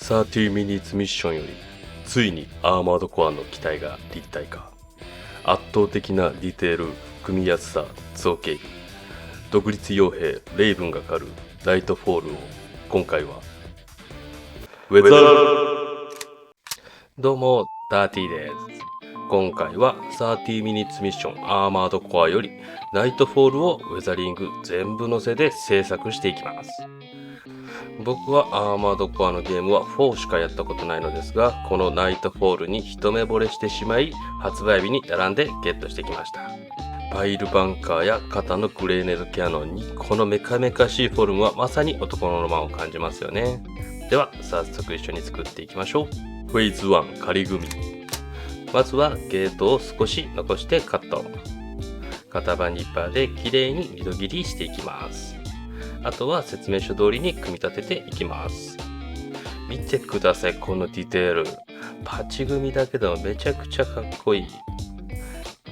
30 minutes ミッションよりついにアーマードコアの機体が立体化。圧倒的なディテール、組みやすさ、造形美。独立傭兵レイブンが狩るライトフォールを今回はウェザー。どうもダーティーです。今回は30 minutes ミッションアーマードコアよりナイトフォールをウェザリング全部載せで制作していきます。僕はアーマードコアのゲームは4しかやったことないのですが、このナイトフォールに一目惚れしてしまい、発売日に並んでゲットしてきました。パイルバンカーや肩のグレーネルキャノンにこのメカメカしいフォルムはまさに男のロマンを感じますよね。では早速一緒に作っていきましょう。フェーズ1仮組み。まずはゲートを少し残してカット。型番ニッパーできれいに二度切りしていきます。あとは説明書通りに組み立てていきます。見てください、このディテール。パチ組みだけでもめちゃくちゃかっこいい。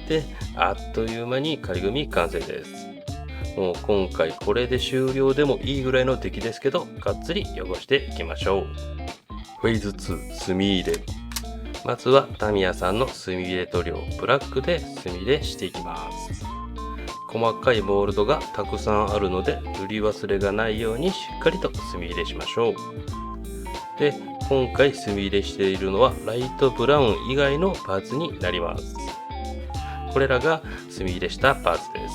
で、あっという間に仮組み完成です。もう今回これで終了でもいいぐらいの出来ですけど、がっつり汚していきましょう。フェーズ2墨入れ。まずはタミヤさんの墨入れ塗料ブラックで墨入れしていきます。細かいモールドがたくさんあるので塗り忘れがないようにしっかりと墨入れしましょう。で、今回墨入れしているのはライトブラウン以外のパーツになります。これらが墨入れしたパーツで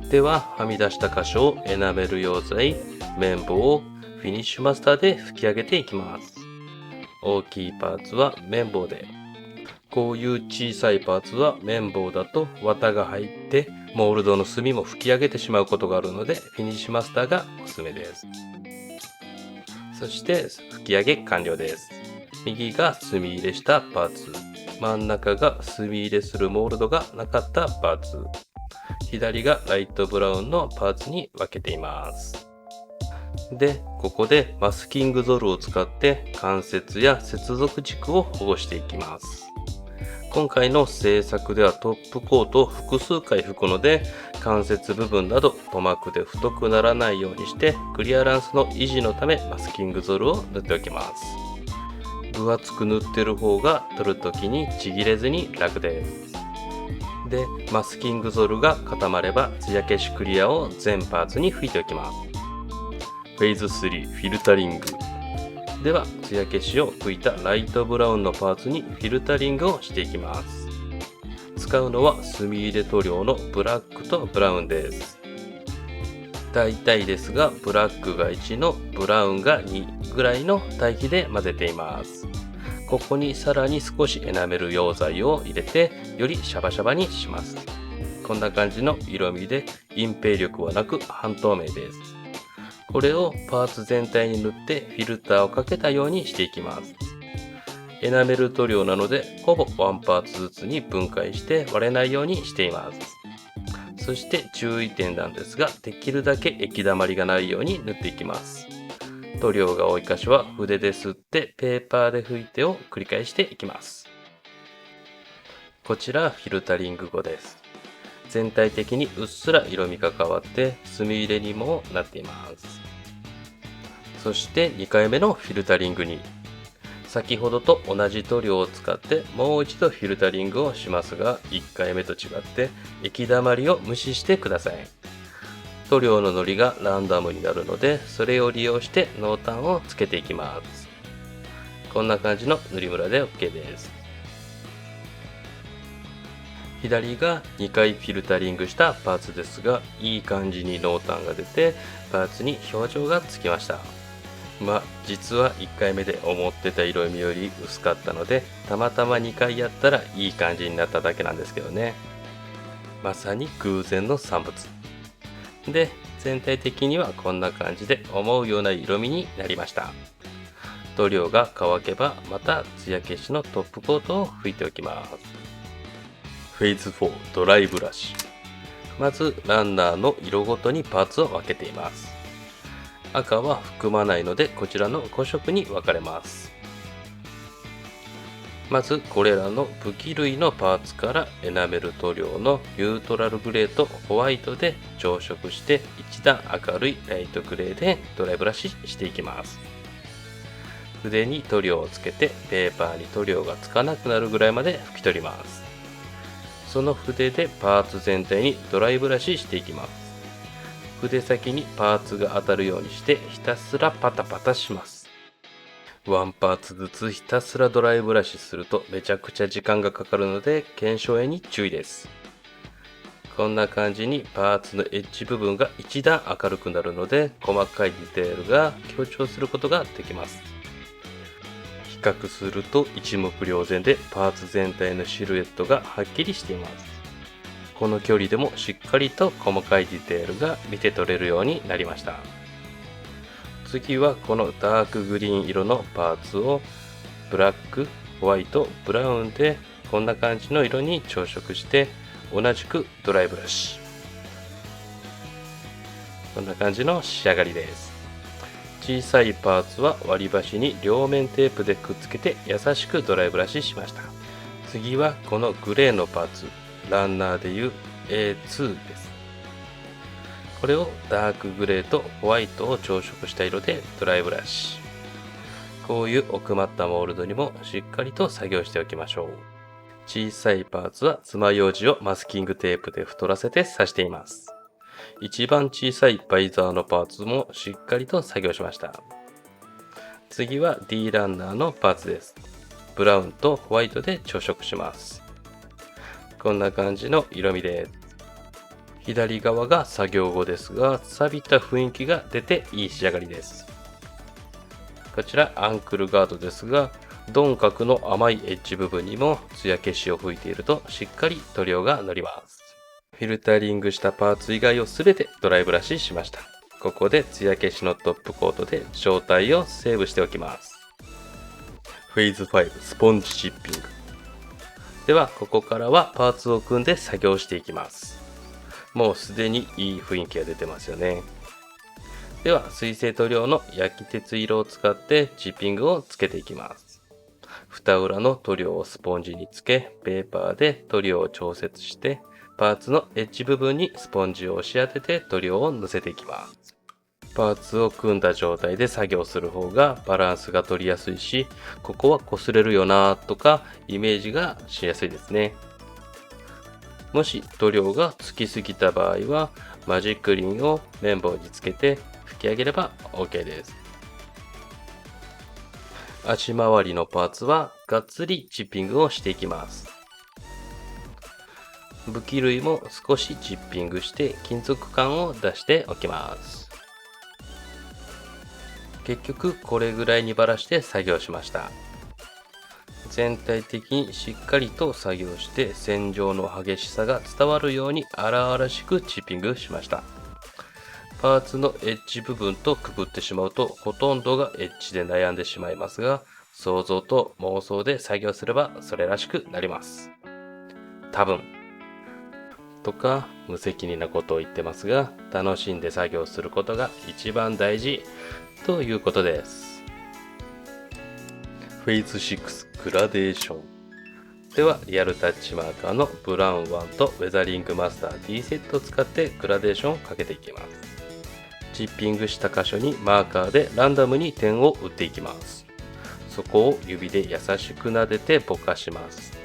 す。でははみ出した箇所をエナメル溶剤、綿棒をフィニッシュマスターで拭き上げていきます。大きいパーツは綿棒で、こういう小さいパーツは綿棒だと綿が入ってモールドの墨も吹き上げてしまうことがあるので、フィニッシュマスターがおすすめです。そして吹き上げ完了です。右が墨入れしたパーツ、真ん中が墨入れするモールドがなかったパーツ、左がライトブラウンのパーツに分けています。で、ここでマスキングゾルを使って関節や接続軸を保護していきます。今回の制作ではトップコートを複数回拭くので、関節部分など塗膜で太くならないようにしてクリアランスの維持のためマスキングゾルを塗っておきます。分厚く塗ってる方が取るときにちぎれずに楽です。で、マスキングゾルが固まれば艶消しクリアを全パーツに拭いておきます。フェーズ3フィルタリング。では艶消しを拭いたライトブラウンのパーツにフィルタリングをしていきます。使うのは墨入れ塗料のブラックとブラウンです。大体ですがブラックが1のブラウンが2ぐらいの対比で混ぜています。ここにさらに少しエナメル溶剤を入れてよりシャバシャバにします。こんな感じの色味で隠蔽力はなく半透明です。これをパーツ全体に塗ってフィルターをかけたようにしていきます。エナメル塗料なのでほぼ1パーツずつに分解して割れないようにしています。そして注意点なんですが、できるだけ液だまりがないように塗っていきます。塗料が多い箇所は筆で吸ってペーパーで拭いてを繰り返していきます。こちらフィルタリング後です。全体的にうっすら色味が変わって墨入れにもなっています。そして2回目のフィルタリングに、先ほどと同じ塗料を使ってもう一度フィルタリングをしますが、1回目と違って液だまりを無視してください。塗料ののりがランダムになるので、それを利用して濃淡をつけていきます。こんな感じの塗りムラで OK です。左が2回フィルタリングしたパーツですが、いい感じに濃淡が出てパーツに表情がつきました。実は1回目で思ってた色味より薄かったので、たまたま2回やったらいい感じになっただけなんですけどね。まさに偶然の産物で、全体的にはこんな感じで思うような色味になりました。塗料が乾けばまた艶消しのトップコートを拭いておきます。フェーズ4ドライブラシ。まずランナーの色ごとにパーツを分けています。赤は含まないのでこちらの5色に分かれます。まずこれらの武器類のパーツからエナメル塗料のニュートラルグレーとホワイトで調色して一段明るいライトグレーでドライブラシしていきます。筆に塗料をつけてペーパーに塗料がつかなくなるぐらいまで拭き取ります。その筆でパーツ全体にドライブラシしていきます。筆先にパーツが当たるようにしてひたすらパタパタします。ワンパーツずつひたすらドライブラシするとめちゃくちゃ時間がかかるので腱鞘炎に注意です。こんな感じにパーツのエッジ部分が一段明るくなるので細かいディテールが強調することができます。比較すると一目瞭然でパーツ全体のシルエットがはっきりしています。この距離でもしっかりと細かいディテールが見て取れるようになりました。次はこのダークグリーン色のパーツをブラック、ホワイト、ブラウンでこんな感じの色に調色して同じくドライブラシ。こんな感じの仕上がりです。小さいパーツは割り箸に両面テープでくっつけて優しくドライブラシしました。次はこのグレーのパーツ、ランナーでいう A2 です。これをダークグレーとホワイトを調色した色でドライブラシ。こういう奥まったモールドにもしっかりと作業しておきましょう。小さいパーツは爪楊枝をマスキングテープで太らせて刺しています。一番小さいバイザーのパーツもしっかりと作業しました。次は D ランナーのパーツです。ブラウンとホワイトで調色します。こんな感じの色味です。左側が作業後ですが、錆びた雰囲気が出ていい仕上がりです。こちらアンクルガードですが、鈍角の甘いエッジ部分にも艶消しを吹いているとしっかり塗料が乗ります。フィルタリングしたパーツ以外を全てドライブラシしました。ここで艶消しのトップコートで状態をセーブしておきます。フェーズ5スポンジチッピング。ではここからはパーツを組んで作業していきます。もうすでにいい雰囲気が出てますよね。では水性塗料の焼き鉄色を使ってチッピングをつけていきます。蓋裏の塗料をスポンジにつけ、ペーパーで塗料を調節してパーツのエッジ部分にスポンジを押し当てて塗料をのせていきます。パーツを組んだ状態で作業する方がバランスが取りやすいし、ここは擦れるよなとかイメージがしやすいですね。もし塗料がつきすぎた場合はマジックリンを綿棒につけて拭き上げれば OK です。足回りのパーツはがっつりチッピングをしていきます。武器類も少しチッピングして金属感を出しておきます。結局これぐらいにばらして作業しました。全体的にしっかりと作業して線状の激しさが伝わるように荒々しくチッピングしました。パーツのエッジ部分とくくってしまうとほとんどがエッジで悩んでしまいますが、想像と妄想で作業すればそれらしくなります。多分とか無責任なことを言ってますが、楽しんで作業することが一番大事ということです。フェイズ6グラデーションではリアルタッチマーカーのブラウン1とウェザリングマスター D セットを使ってグラデーションをかけていきます。チッピングした箇所にマーカーでランダムに点を打っていきます。そこを指で優しく撫でてぼかします。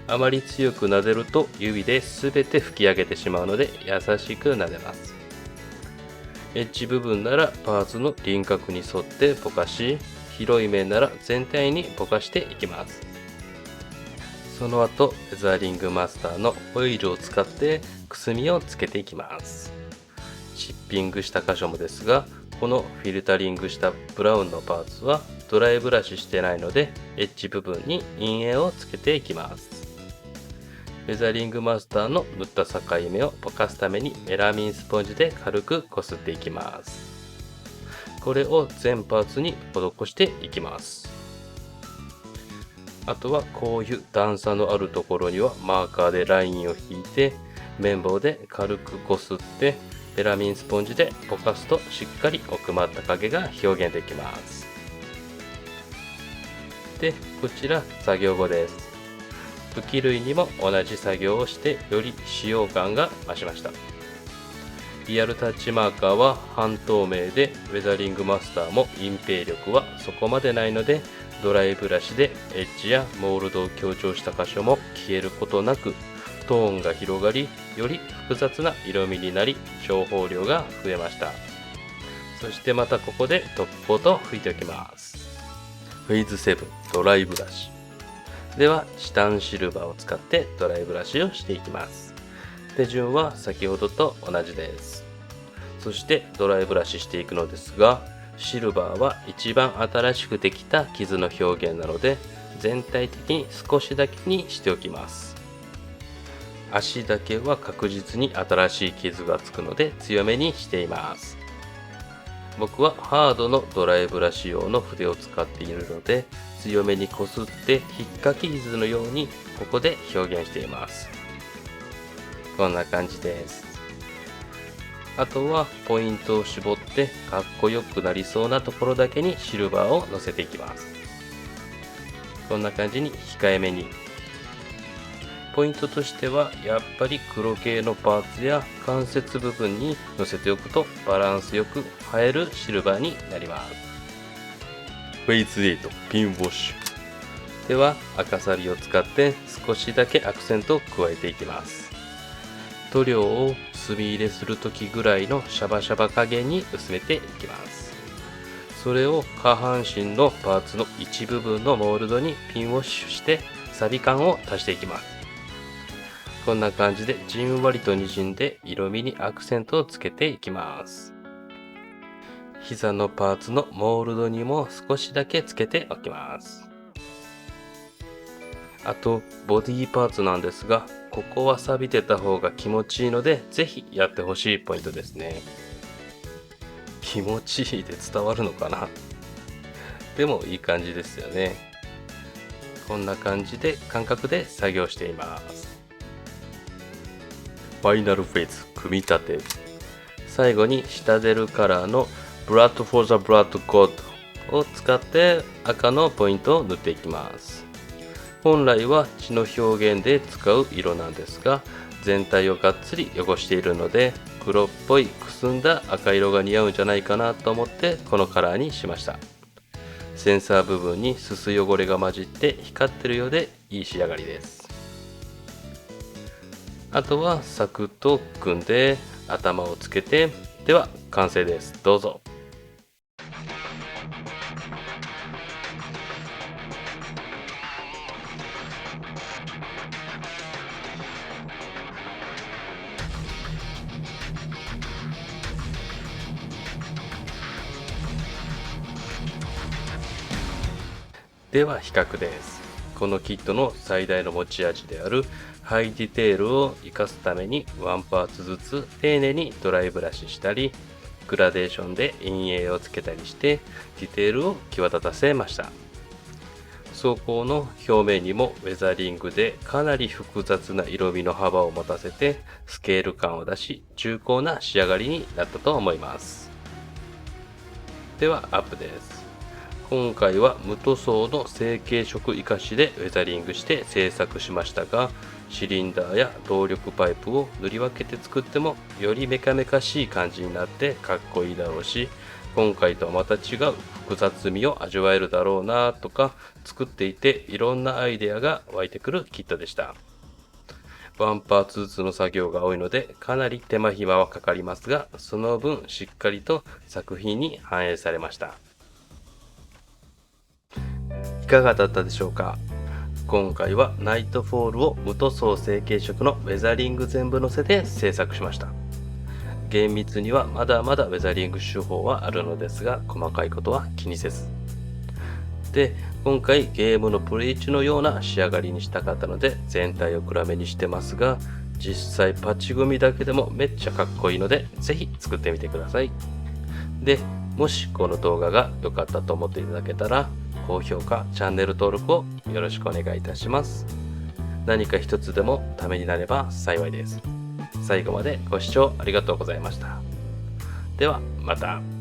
あまり強く撫でると指で全て拭き上げてしまうので優しく撫でます。エッジ部分ならパーツの輪郭に沿ってぼかし、広い面なら全体にぼかしていきます。その後ウェザリングマスターのオイルを使ってくすみをつけていきます。チッピングした箇所もですが、このフィルタリングしたブラウンのパーツはドライブラシしてないのでエッジ部分に陰影をつけていきます。ウェザリングマスターの塗った境目をぼかすためにメラミンスポンジで軽くこすっていきます。これを全パーツに施していきます。あとはこういう段差のあるところにはマーカーでラインを引いて綿棒で軽くこすってメラミンスポンジでぼかすとしっかり奥まった影が表現できます。で、こちら作業後です。武器類にも同じ作業をしてより使用感が増しました。リアルタッチマーカーは半透明で、ウェザリングマスターも隠蔽力はそこまでないので、ドライブラシでエッジやモールドを強調した箇所も消えることなく、トーンが広がり、より複雑な色味になり、情報量が増えました。そしてまたここでトップコートを拭いておきます。フェイズ7ドライブラシでは、チタンシルバーを使ってドライブラシをしていきます。手順は先ほどと同じです。そしてドライブラシしていくのですが、シルバーは一番新しくできた傷の表現なので、全体的に少しだけにしておきます。足だけは確実に新しい傷がつくので強めにしています。僕はハードのドライブラシ用の筆を使っているので、強めにこすって引っかき傷のようにここで表現しています。こんな感じです。あとはポイントを絞ってかっこよくなりそうなところだけにシルバーをのせていきます。こんな感じに控えめに。ポイントとしてはやっぱり黒系のパーツや関節部分にのせておくとバランスよく映えるシルバーになります。フェイズ8ピンウォッシュでは、赤サリを使って少しだけアクセントを加えていきます。塗料を墨入れする時ぐらいのシャバシャバ加減に薄めていきます。それを下半身のパーツの一部分のモールドにピンウォッシュしてサビ感を足していきます。こんな感じでじんわりとにじんで色味にアクセントをつけていきます。膝のパーツのモールドにも少しだけつけておきます。あとボディパーツなんですが、ここは錆びてた方が気持ちいいので、ぜひやってほしいポイントですね。気持ちいいで伝わるのかな。でもいい感じですよね。こんな感じで感覚で作業しています。ファイナルフェイズ組み立て。最後にシタデルカラーのブラッドフォーザブラッドコードを使って赤のポイントを塗っていきます。本来は血の表現で使う色なんですが、全体をがっつり汚しているので、黒っぽいくすんだ赤色が似合うんじゃないかなと思ってこのカラーにしました。センサー部分にすす汚れが混じって光ってるようでいい仕上がりです。あとはサクッと組んで頭をつけて、では完成です。どうぞ。では比較です。このキットの最大の持ち味であるハイディテールを生かすためにワンパーツずつ丁寧にドライブラシしたり、グラデーションで陰影をつけたりしてディテールを際立たせました。装甲の表面にもウェザリングでかなり複雑な色味の幅を持たせてスケール感を出し、重厚な仕上がりになったと思います。ではアップです。今回は無塗装の成型色生かしでウェザリングして製作しましたが、シリンダーや動力パイプを塗り分けて作ってもよりメカメカしい感じになってかっこいいだろうし、今回とはまた違う複雑味を味わえるだろうなとか、作っていていろんなアイデアが湧いてくるキットでした。ワンパーツずつの作業が多いのでかなり手間暇はかかりますが、その分しっかりと作品に反映されました。いかがだったでしょうか。今回はナイトフォールを無塗装成型色のウェザリング全部乗せて制作しました。厳密にはまだまだウェザリング手法はあるのですが、細かいことは気にせず。で、今回ゲームのプレイ中のような仕上がりにしたかったので全体を暗めにしてますが、実際パッチ組みだけでもめっちゃかっこいいのでぜひ作ってみてください。で、もしこの動画が良かったと思っていただけたら高評価、チャンネル登録をよろしくお願いいたします。何か一つでもためになれば幸いです。最後までご視聴ありがとうございました。ではまた。